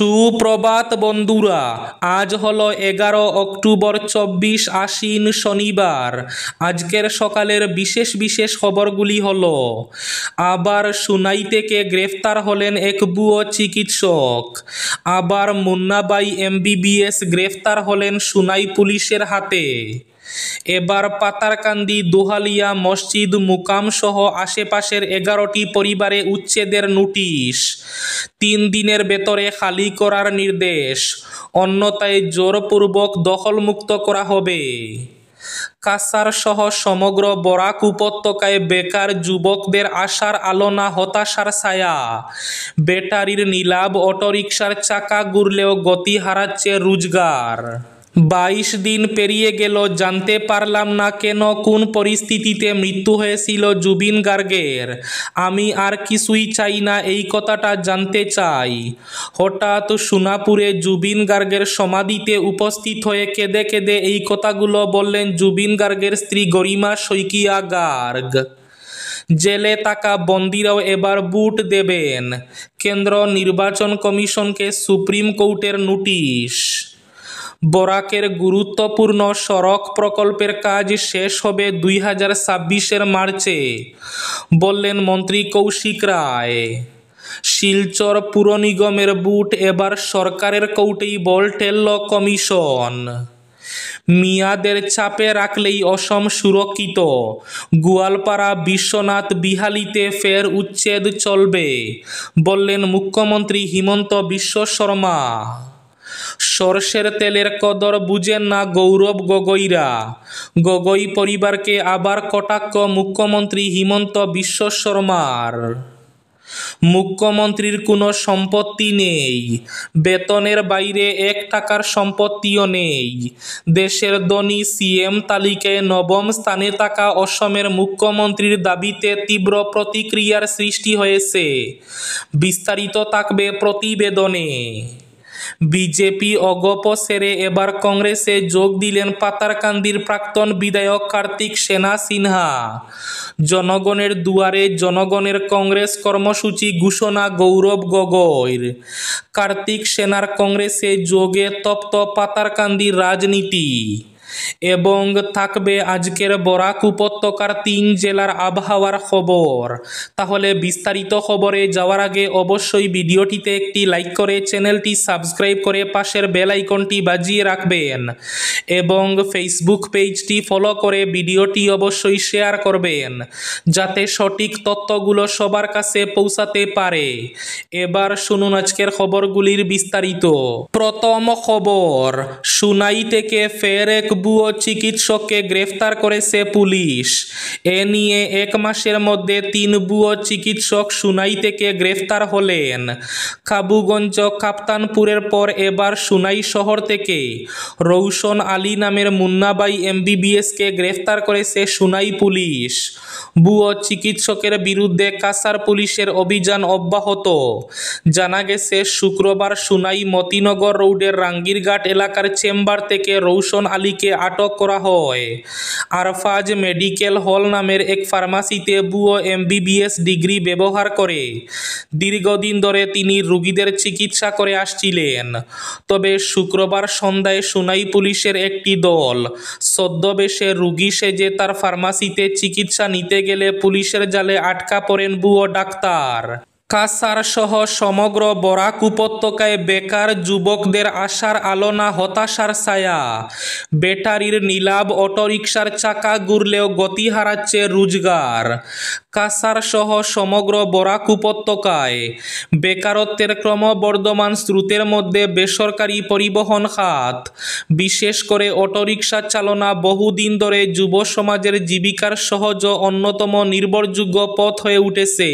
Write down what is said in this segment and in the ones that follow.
সুপ্রভাত বন্ধুরা, আজ হলো 11 অক্টোবর 24 আশ্বিন শনিবার। আজকের সকালের বিশেষ বিশেষ খবরগুলি হলো: আবার সুনাই থেকে গ্রেফতার হলেন এক ভুয়ো চিকিৎসক। আবার মুন্নাবাই এমবিবিএস গ্রেফতার হলেন সুনাই পুলিশের হাতে। এবার পাতারকান্দি দোহালিয়া মসজিদ মুকাম সহ আশেপাশের 11টি পরিবারে উচ্ছেদের নোটিশ। 3 দিনের ভেতরে খালি করার নির্দেশ, অন্যথায় জোরপূর্বক দখলমুক্ত করা হবে। কাছাড় সহ সমগ্র বরাক উপত্যকায় বেকার যুবকদের আশার আলো না হতাশার ছায়া। ব্যাটারির নীলাভ অটোরিকশার চাকা ঘুরলেও গতি হারাচ্ছে রোজগার। 22 দিন পেরিয়ে গেল, জানতে পারলাম না কেন কোন পরিস্থিতিতে মৃত্যু হয়েছিল জুবিন গার্গের। আমি আর কিছুই চাই না, এই কথাটা জানতে চাই। হঠাৎ সোনাপুরে জুবিন গার্গের সমাধিতে উপস্থিত হয়ে কেঁদে কেঁদে এই কথাগুলো বললেন জুবিন গার্গের স্ত্রী গরিমা শইকিয়া গার্গ। জেলে থাকা বন্দীরাও এবার ভোট দেবেন। কেন্দ্র নির্বাচন কমিশনকে সুপ্রিম কোর্টের নোটিশ। বরাকের গুরুত্বপূর্ণ সড়ক প্রকল্পের কাজ শেষ হবে 2026-এর মার্চে, বললেন মন্ত্রী কৌশিক রায়। শিলচর পুর নিগমের ভোট এবার সরকারের কোর্টেই বল ঠেলল কমিশন। মিয়াদের চাপে রাখলেই অসম সুরক্ষিত, গোয়ালপাড়া বিশ্বনাথ বিহালিতে ফের উচ্ছেদ চলবে, বললেন মুখ্যমন্ত্রী হিমন্ত বিশ্ব শর্মা। সরষের তেলের কদর বুঝেন না গৌরব গগৈরা। গগৈ পরিবারকে আবার কটাক্ষ মুখ্যমন্ত্রী হিমন্ত বিশ্ব শর্মার। মুখ্যমন্ত্রীর কোনো সম্পত্তি নেই, বেতনের বাইরে 1 টাকার সম্পত্তিও নেই। দেশের ধনী সিএম তালিকায় 9ম স্থানে থাকা অসমের মুখ্যমন্ত্রীর দাবিতে তীব্র প্রতিক্রিয়ার সৃষ্টি হয়েছে। বিস্তারিত থাকবে প্রতিবেদনে। বিজেপি অগপ সেরে এবার কংগ্রেসে যোগ দিলেন পাতারকান্দির প্রাক্তন বিধায়ক কার্তিক সেনা সিনহা। জনগণের দুয়ারে জনগণের কংগ্রেস কর্মসূচি ঘোষণা গৌরব গগৈর। কার্তিক সেনার কংগ্রেসে যোগে তপ্ত পাতারকান্দির রাজনীতি। এবং থাকবে আজকের বরাক উপত্যকার 3 জেলার আবহাওয়ার খবর। তাহলে বিস্তারিত খবরে যাওয়ার আগে অবশ্যই ভিডিওটিতে একটি লাইক করে চ্যানেলটি সাবস্ক্রাইব করে পাশের বেল আইকনটি বাজিয়ে রাখবেন এবং ফেসবুক পেজটি ফলো করে ভিডিওটি অবশ্যই শেয়ার করবেন, যাতে সঠিক তথ্যগুলো সবার কাছে পৌঁছাতে পারে। এবার শুনুন আজকের খবরগুলির বিস্তারিত। প্রথম খবর, সুনাই থেকে ফের এক ভুয়ো চিকিৎসককে গ্রেফতার করেছে পুলিশ। এ নিয়ে 1 মাসের মধ্যে 3 ভুয়ো চিকিৎসক সুনাই থেকে গ্রেফতার হলেন। কাবুগঞ্জ কাপ্তানপুরের পর এবার সুনাই শহর থেকে রৌশন আলী নামের মুন্নাবাই এমবিবিএসকে গ্রেফতার করেছে সুনাই পুলিশ। ভুয়ো চিকিৎসকের বিরুদ্ধে কাছাড় পুলিশের অভিযান অব্যাহত। জানা গেছে, শুক্রবার সুনাই মতিনগর রোডের রাঙ্গিরঘাট এলাকার চেম্বার থেকে রৌশন আলীকে আটক করা হয়। আরফাজ মেডিকেল হল নামের এক ফার্মাসিতে ভুয়ো এমবিবিএস ডিগ্রি ব্যবহার করে দীর্ঘদিন ধরে তিনি রোগীদের চিকিৎসা করে আসছিলেন। তবে শুক্রবার সন্ধ্যায় সুনাই পুলিশের একটি দল ছদ্মবেশে রোগী সেজে তার ফার্মাসিতে চিকিৎসা নিতে গেলে পুলিশের জালে আটকা পড়েন ভুয়ো ডাক্তার। কাছাড় সহ সমগ্র বরাক উপত্যকায় বেকার যুবকদের আশার আলো না হতাশার ছায়া। ব্যাটারির নীলাভ অটোরিকশার চাকা ঘুরলেও গতি হারাচ্ছে রোজগার। কাছাড় সহ সমগ্র বরাক উপত্যকায় বেকারত্বের ক্রমবর্ধমান স্রোতের মধ্যে বেসরকারি পরিবহন খাত, বিশেষ করে অটোরিকশা চালনা বহুদিন ধরে যুব সমাজের জীবিকার সহজ অন্যতম নির্ভরযোগ্য পথ হয়ে উঠেছে।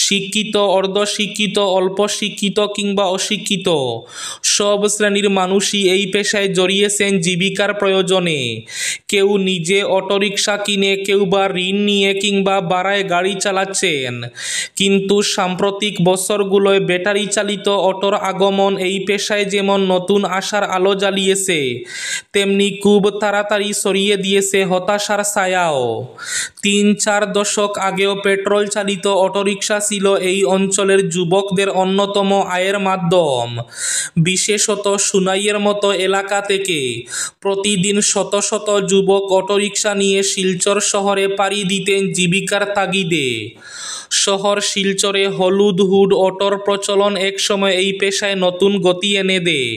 শিক্ষিত, অর্ধশিক্ষিত, অল্প শিক্ষিত কিংবা অশিক্ষিত সব শ্রেণীর মানুষই এই পেশায় জড়িয়েছেন জীবিকার প্রয়োজনে। কেউ নিজে অটোরিকশা কিনে, কেউ বা ঋণ নিয়ে কিংবা ভাড়ায় গাড়ি চালাচ্ছেন। কিন্তু সাম্প্রতিক বছরগুলোয় ব্যাটারি চালিত অটোর আগমন এই পেশায় যেমন নতুন আশার আলো জ্বালিয়েছে, তেমনি খুব তাড়াতাড়ি সরিয়ে দিয়েছে হতাশার ছায়াও। ৩-৪ দশক আগেও পেট্রোল চালিত অটোরিকশা ছিল এই অঞ্চলের যুবকদের অন্যতম আয়ের মাধ্যম। বিশেষত সুনাইয়ের মতো এলাকা থেকে প্রতিদিন শত শত যুবক অটোরিকশা নিয়ে শিলচর শহরে পাড়ি দিতেন জীবিকার তাগিদে। শহর শিলচরে হলুদ হুড অটোর প্রচলন একসময় এই পেশায় নতুন গতি এনে দেয়।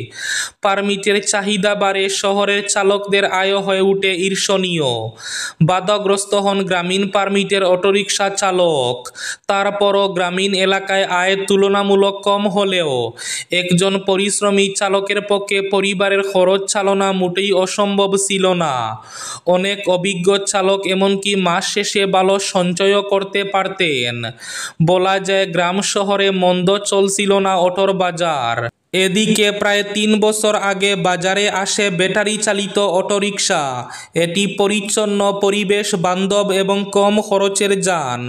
পারমিটের চাহিদা বাড়ে, শহরের চালকদের আয় হয়ে ওঠে ঈর্ষণীয়। বাধাগ্রস্ত হন গ্রামীণ পারমিটের অটোরিকশা চালক। তারপরও গ্রামীণ এলাকায় আয় তুলনামূলক কম হলেও একজন পরিশ্রমী চালকের পক্ষে পরিবারের খরচ চালনা মোটেই অসম্ভব ছিল না। অনেক অভিজ্ঞ চালক এমনকি মাস শেষে ভালো সঞ্চয়ও করতে পারতেন। বলা যায় গ্রাম শহরে মন্দ চলছিল না অটোর বাজার। এদিকে প্রায় ৩ বছর আগে বাজারে আসে ব্যাটারি চালিত অটোরিকশা। এটি পরিচ্ছন্ন, পরিবেশ বান্ধব এবং কম খরচের যান।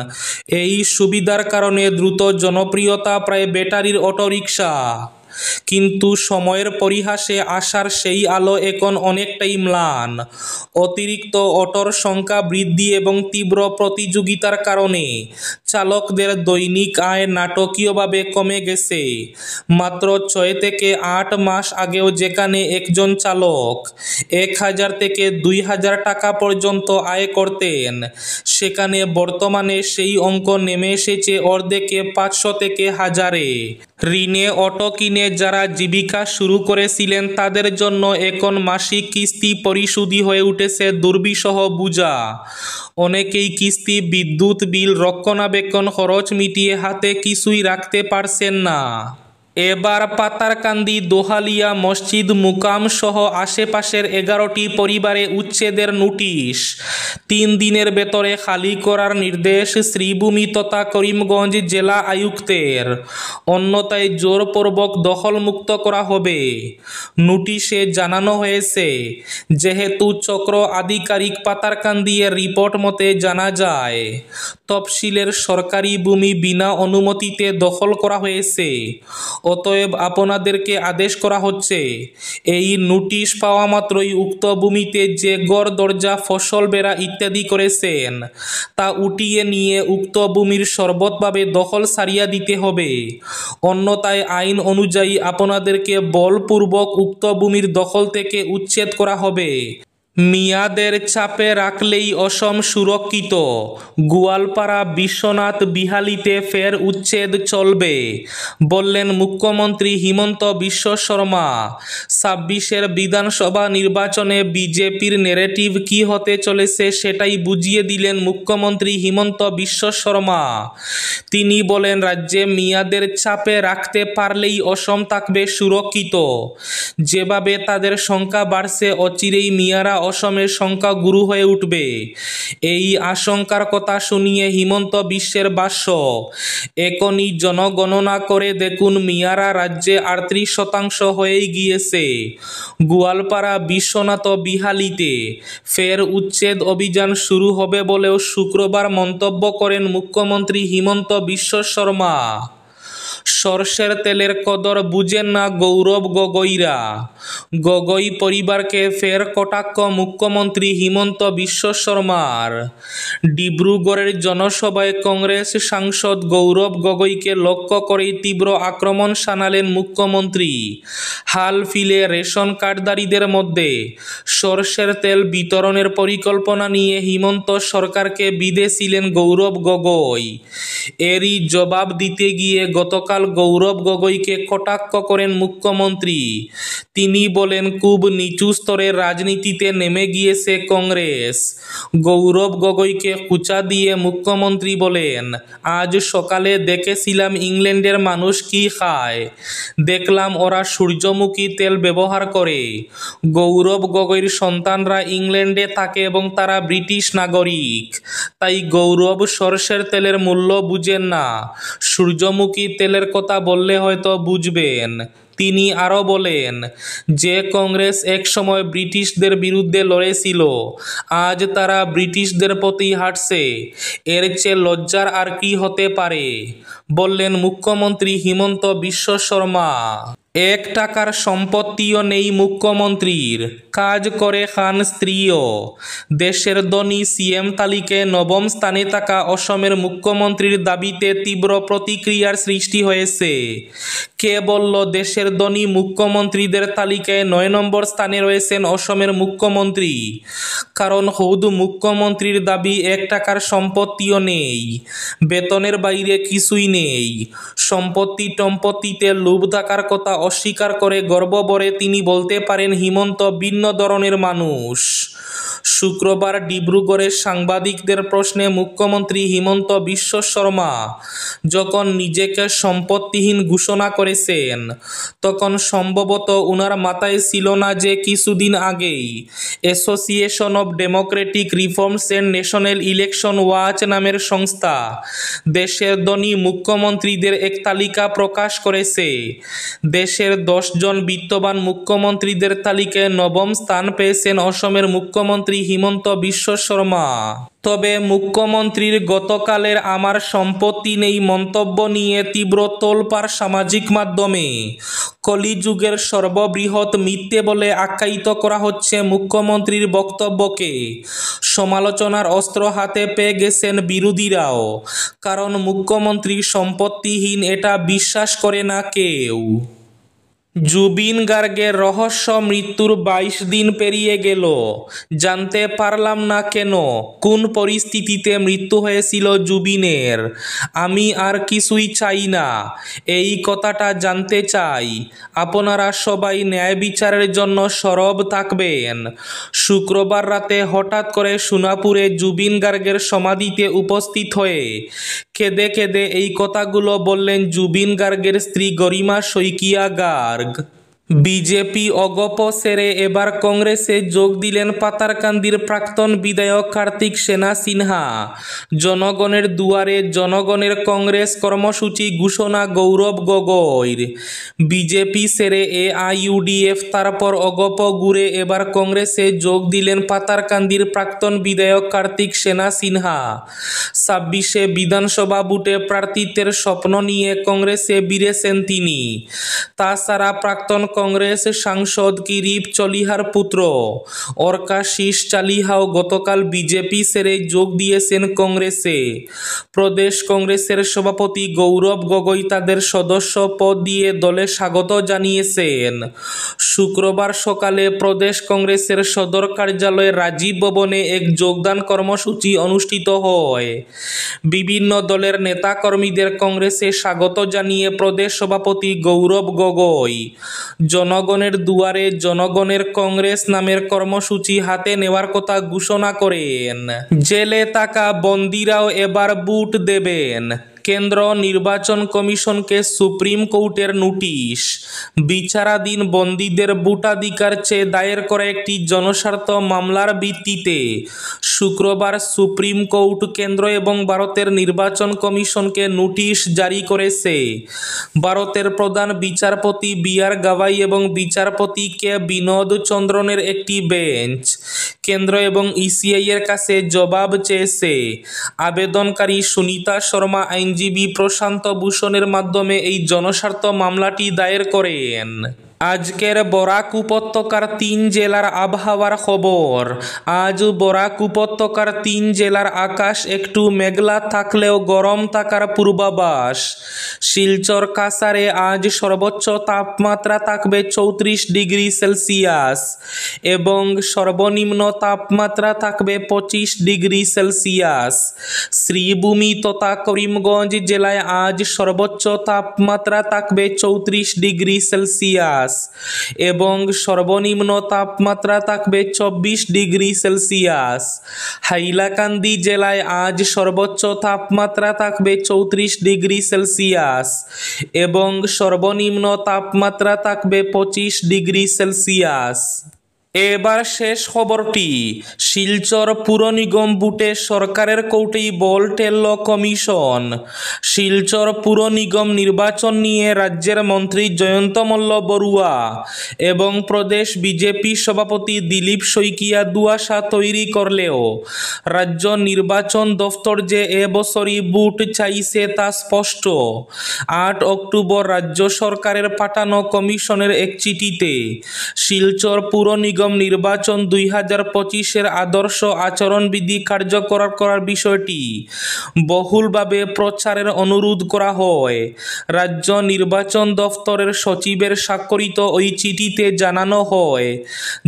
এই সুবিধার কারণে দ্রুত জনপ্রিয়তা পায় ব্যাটারির অটোরিকশা। কিন্তু সময়ের পরিহাসে আসার সেই আলো এখন অনেকটাই ম্লান। অতিরিক্ত অটোর সংখ্যা বৃদ্ধি এবং তীব্র প্রতিযোগিতার কারণে চালকদের দৈনিক আয় নাটকীয়ভাবে কমে গেছে। মাত্র ৬ থেকে ৮ মাস আগেও যেখানে একজন চালক ১,০০০ থেকে ২,০০০ টাকা পর্যন্ত আয় করতেন, সেখানে বর্তমানে সেই অঙ্ক নেমে এসেছে অর্ধেকে, ৫০০ থেকে ১,০০০-এ। ঋণে অটো কিনে যারা জীবিকা শুরু করেছিলেন তাদের জন্য এখন মাসিক কিস্তি পরিশোধই হয়ে উঠেছে দুর্বিষহ বোঝা। অনেকেই কিস্তি, বিদ্যুৎ বিল, রক্ষণাবেক্ষণ খরচ মিটিয়ে হাতে কিছুই রাখতে পারছেন না। এবার পাতারকান্দি, দোহালিয়া, মসজিদ মুকাম সহ আশেপাশের ১১টি পরিবারে উচ্ছেদের নোটিশ। ৩ দিনের ভেতরে খালি করার নির্দেশ শ্রীভূমি তথা করিমগঞ্জ জেলা আয়ুক্তের, অন্যথায় জোরপূর্বক দখলমুক্ত করা হবে। নোটিশে জানানো হয়েছে, যেহেতু চক্র আধিকারিক পাতারকান্দি এর রিপোর্ট মতে জানা যায় তফসিলের সরকারি ভূমি বিনা অনুমতিতে দখল করা হয়েছে, অতএব আপনাদেরকে আদেশ করা হচ্ছে এই নোটিশ পাওয়া মাত্রই উক্ত ভূমিতে যে ঘর, দরজা, ফসল বেড়া ইত্যাদি করেছেন তা উঠিয়ে নিয়ে উক্ত ভূমির সর্বতভাবে দখল সারিয়ে দিতে হবে। অন্যথায় আইন অনুযায়ী আপনাদেরকে বলপূর্বক উক্ত ভূমির দখল থেকে উচ্ছেদ করা হবে। মিয়াদের চাপে রাখলেই অসম সুরক্ষিত। গোয়ালপাড়া, বিশ্বনাথ, বিহালিতে ফের উচ্ছেদ চলবে, বললেন মুখ্যমন্ত্রী হিমন্ত বিশ্ব শর্মা। ২৬-এর বিধানসভা নির্বাচনে বিজেপির নেরেটিভ কি হতে চলেছে সেটাই বুঝিয়ে দিলেন মুখ্যমন্ত্রী হিমন্ত বিশ্ব শর্মা। তিনি বলেন, রাজ্যে মিয়াদের চাপে রাখতে পারলেই অসম থাকবে সুরক্ষিত। যেভাবে তাদের সংখ্যা বাড়ছে, অচিরেই মিয়ারা অসমের সংখ্যা গুরু হয়ে উঠবে। এই আশঙ্কার কথা শুনিয়ে হিমন্ত বিশ্বের ভাষ্য, এখনই জনগণনা করে দেখুন মিয়ারা রাজ্যে ৩৮% হয়েই গিয়েছে। গোয়ালপাড়া, বিশ্বনাথ ও বিহালিতে ফের উচ্ছেদ অভিযান শুরু হবে বলেও শুক্রবার মন্তব্য করেন মুখ্যমন্ত্রী হিমন্ত বিশ্ব শর্মা। সরষের তেলের কদর বুঝেন না গৌরব গগৈরা। গগৈ পরিবারকে ফের কটাক্ষ মুখ্যমন্ত্রী হিমন্ত বিশ্ব শর্মার। ডিব্রুগড়ের জনসভায় কংগ্রেস সাংসদ গৌরব গগৈকে লক্ষ্য করেই তীব্র আক্রমণ শানালেন মুখ্যমন্ত্রী। হাল ফিলে রেশন কার্ডধারীদের মধ্যে সরষের তেল বিতরণের পরিকল্পনা নিয়ে হিমন্ত সরকারকে বিঁধেছিলেন গৌরব গগৈ। এরই জবাব দিতে গিয়ে গতকাল গৌরব গগৈকে কটাক্ষ করেন মুখ্যমন্ত্রী। তিনি বলেন, খুব নিচু স্তরের রাজনীতিতে নেমে গিয়েছে কংগ্রেস। গৌরব গগৈকে কুচা দিয়ে মুখ্যমন্ত্রী বলেন, আজ সকালে দেখেছিলাম ইংল্যান্ডের মানুষ কি খায়, দেখলাম ওরা সূর্যমুখী তেল ব্যবহার করে। গৌরব গগৈর সন্তানরা ইংল্যান্ডে থাকে এবং তারা ব্রিটিশ নাগরিক, তাই গৌরব সরষের তেলের মূল্য বুঝেন না। সূর্যমুখী তেলের কথা বললে হয়তো বুঝবেন। তিনি আরও বলেন, যে কংগ্রেস একসময় ব্রিটিশদের বিরুদ্ধে লড়েছিল, আজ তারা ব্রিটিশদের প্রতি হাঁটছে। এর চেয়ে লজ্জার আর কি হতে পারে, বললেন মুখ্যমন্ত্রী হিমন্ত বিশ্ব শর্মা। 1 টাকার সম্পত্তিও নেই মুখ্যমন্ত্রীর, কাজ করে খান স্ত্রীও। দেশের ধনী সিএম তালিকায় নবম স্থানে থাকা অসমের মুখ্যমন্ত্রীর দাবিতে তীব্র প্রতিক্রিয়ার সৃষ্টি হয়েছে। কে বলল দেশের ধনী মুখ্যমন্ত্রীদের তালিকায় 9 নম্বর স্থানে রয়েছেন অসমের মুখ্যমন্ত্রী? কারণ খোদ মুখ্যমন্ত্রীর দাবি 1 টাকার সম্পত্তিও নেই, বেতনের বাইরে কিছুই নেই। সম্পত্তিতে লোভ থাকার কথা অস্বীকার করে গর্ব ভরে তিনি বলতে পারেন হিমন্ত ভিন্ন ধরনের মানুষ। শুক্রবার ডিব্রুগড়ে সাংবাদিকদের প্রশ্নে মুখ্যমন্ত্রী হিমন্ত বিশ্ব শর্মা যখন নিজেকে সম্পত্তিহীন ঘোষণা করেছেন, তখন সম্ভবত উনার মাথায় ছিল না যে কিছুদিন আগেই association of Democratic reforms and national election watch নামের সংস্থা দেশের ধনী মুখ্যমন্ত্রীদের এক তালিকা প্রকাশ করেছে। দেশের 10 জন বিত্তবান মুখ্যমন্ত্রীদের তালিকায় নবম স্থান পেয়েছেন অসমের মুখ্যমন্ত্রী হিমন্ত বিশ্ব শর্মা। তবে মুখ্যমন্ত্রীর গতকালের আমার সম্পত্তি নেই মন্তব্য নিয়ে তীব্র তোলপাড় সামাজিক মাধ্যমে। কলিযুগের সর্ববৃহৎ মিথ্যে বলে আখ্যায়িত করা হচ্ছে মুখ্যমন্ত্রীর বক্তব্যকে। সমালোচনার অস্ত্র হাতে পেয়ে গেছেন বিরোধীরাও, কারণ মুখ্যমন্ত্রী সম্পত্তিহীন এটা বিশ্বাস করে না কেউ। জুবিন গার্গের রহস্য মৃত্যুর 22 দিন পেরিয়ে গেল, জানতে পারলাম না কেন, কোন পরিস্থিতিতে মৃত্যু হয়েছিল জুবিনের। আমি আর কিছুই চাই না, এই কথাটা জানতে চাই। আপনারা সবাই ন্যায় বিচারের জন্য সরব থাকবেন। শুক্রবার রাতে হঠাৎ করে সোনাপুরে জুবিন গার্গের সমাধিতে উপস্থিত হয়ে কেঁদে কেঁদে এই কথাগুলো বললেন জুবিন গার্গের স্ত্রী গরিমা শইকিয়া গার্গ। বিজেপি অগপ সেরে এবার কংগ্রেসে যোগ দিলেন পাতারকান্দির প্রাক্তন বিধায়ক কার্তিক সেনা সিনহা। জনগণের দুয়ারে জনগণের কংগ্রেস কর্মসূচি ঘোষণা গৌরব গগৈর। বিজেপি সেরে AIUDF তারপর অগপ ঘুরে এবার কংগ্রেসে যোগ দিলেন পাতারকান্দির প্রাক্তন বিধায়ক কার্তিক সেনা সিনহা। 26শে বিধানসভা ভোটে প্রার্থিত্বের স্বপ্ন নিয়ে কংগ্রেসে ভিড়েছেন তিনি। তাছাড়া প্রাক্তন কংগ্রেস সাংসদ কিরিপ চলিহার পুত্র অর্কাশিস চালিহাও গতকাল বিজেপি ছেড়ে যোগ দিয়েছেন কংগ্রেসে। প্রদেশ কংগ্রেসের সভাপতি গৌরব গগৈ তাদের সদস্য পদ দিয়ে দলে স্বাগত জানিয়েছেন। শুক্রবার সকালে প্রদেশ কংগ্রেসের সদর কার্যালয়ে রাজীব ভবনে এক যোগদান কর্মসূচি অনুষ্ঠিত হয়। বিভিন্ন দলের নেতাকর্মীদের কংগ্রেসে স্বাগত জানিয়ে প্রদেশ সভাপতি গৌরব গগৈ জনগণের দুয়ারে জনগণের কংগ্রেস নামের কর্মসূচি হাতে নেওয়ার কথা ঘোষণা করেন। জেলে থাকা বন্দীরাও এবার ভোট দেবেন। কেন্দ্র নির্বাচন কমিশনকে সুপ্রিম কোর্টের নোটিশ। বিচারাধীন বন্দীদের ভোটাধিকার চেয়ে দায়ের করা একটি জনস্বার্থ মামলার ভিত্তিতে শুক্রবার সুপ্রিম কোর্ট কেন্দ্র এবং ভারতের নির্বাচন কমিশনকে নোটিশ জারি করেছে। ভারতের প্রধান বিচারপতি BR গাভাই এবং বিচারপতি কে বিনোদ চন্দ্রনের একটি বেঞ্চ কেন্দ্র এবং ECI এর কাছে জবাব চেয়েছে। আবেদনকারী সুনিতা শর্মা আইনজীবী প্রশান্ত ভূষণের মাধ্যমে এই জনস্বার্থ মামলাটি দায়ের করেন। আজকের বরাক উপত্যকার 3 জেলার আবহাওয়ার খবর। আজ বরাক উপত্যকার 3 জেলার আকাশ একটু মেঘলা থাকলেও গরম থাকার পূর্বাভাস। শিলচর কাছাড়ে আজ সর্বোচ্চ তাপমাত্রা থাকবে 34 ডিগ্রি সেলসিয়াস এবং সর্বনিম্ন তাপমাত্রা থাকবে 25 ডিগ্রি সেলসিয়াস। শ্রীভূমি তথা করিমগঞ্জ জেলায় আজ সর্বোচ্চ তাপমাত্রা থাকবে 34 ডিগ্রি সেলসিয়াস এবং সর্বনিম্ন তাপমাত্রা থাকবে 24 ডিগ্রি সেলসিয়াস। হাইলাকান্দি জেলায় আজ সর্বোচ্চ তাপমাত্রা থাকবে 34 ডিগ্রি সেলসিয়াস এবং সর্বনিম্ন তাপমাত্রা থাকবে 25 ডিগ্রি সেলসিয়াস। এবার শেষ খবরটি। শিলচর পুর নিগম বুটে সরকারের কৌটেই বল ঠেলল কমিশন। শিলচর পুর নিগম নির্বাচন নিয়ে রাজ্যের মন্ত্রী জয়ন্ত মল্ল বড়ুয়া এবং প্রদেশ বিজেপি সভাপতি দিলীপ শইকিয়া দুয়াশা তৈরি করলেও রাজ্য নির্বাচন দফতর যে এবছরই বুট চাইছে তা স্পষ্ট। 8 অক্টোবর রাজ্য সরকারের পাঠানো কমিশনের এক চিঠিতে শিলচর পুর নিগম নির্বাচন 2025-এর আদর্শ আচরণবিধি কার্যকর করার বিষয়টি বহুলভাবে প্রচারের অনুরোধ করা হয়। রাজ্য নির্বাচন দফতরের সচিবের স্বাক্ষরিত ওই চিঠিতে জানানো হয়,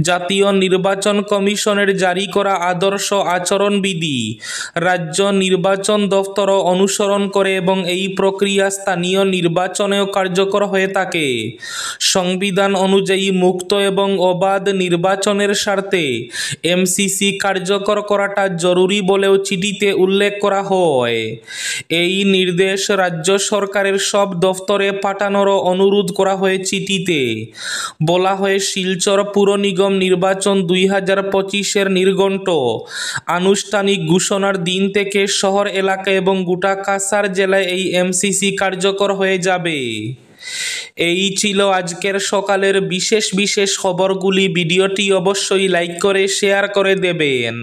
জাতীয় নির্বাচন কমিশনের জারি করা আদর্শ আচরণবিধি রাজ্য নির্বাচন দফতর অনুসরণ করে এবং এই প্রক্রিয়া স্থানীয় নির্বাচনেও কার্যকর হয়ে থাকে। সংবিধান অনুযায়ী মুক্ত এবং অবাধ নির্বাচনের স্বার্থে এমসিসি কার্যকর করাটা জরুরি বলেও চিঠিতে উল্লেখ করা হয়। এই নির্দেশ রাজ্য সরকারের সব দফতরে পাঠানোরও অনুরোধ করা হয়। চিঠিতে বলা হয়, শিলচর পুর নিগম নির্বাচন 2025-এর নির্ঘণ্ট আনুষ্ঠানিক ঘোষণার দিন থেকে শহর এলাকা এবং গোটা কাছাড় জেলায় এই এমসিসি কার্যকর হয়ে যাবে। এই ছিল আজকের সকালের বিশেষ খবরগুলি। ভিডিওটি অবশ্যই লাইক করে শেয়ার করে দেবেন।